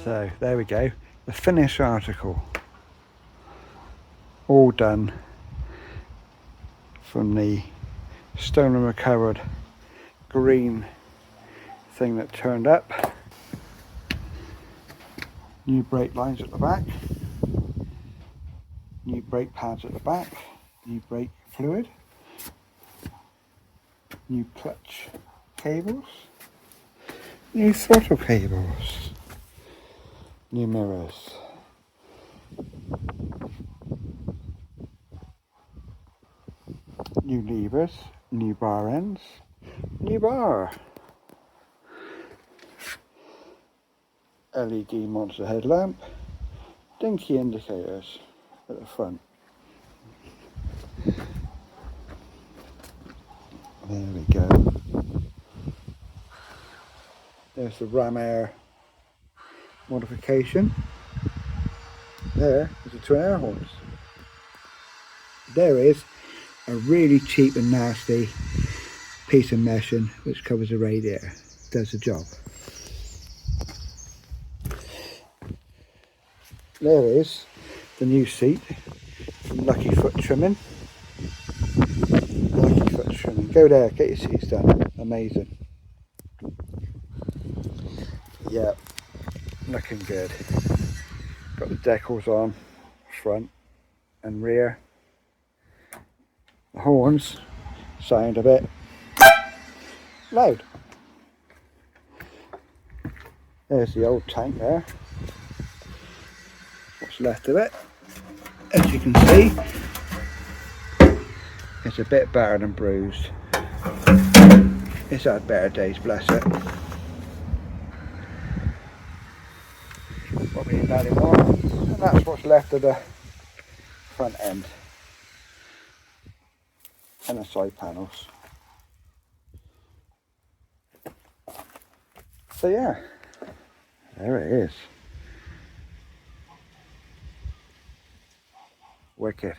So there we go, the finished article, all done from the stolen recovered green thing that turned up. New brake lines at the back, new brake pads at the back, new brake fluid, new clutch cables, new throttle cables, new mirrors, new levers, new bar ends, new bar, LED monster headlamp, dinky indicators at the front. There we go. There's the ram air modification. There is the twin air horns. There is a really cheap and nasty piece of meshing which covers the radiator. Does the job. There is the new seat from Lucky Foot Trimming. Lucky Foot Trimming. Go there, get your seats done. Amazing. Yeah, looking good. Got the decals on front and rear. The horns sound a bit loud. There's the old tank there. What's left of it, as you can see, it's a bit battered and bruised. It's had better days, bless it. Probably ain't that anymore. And that's what's left of the front end and the side panels. So yeah, there it is. Wicked.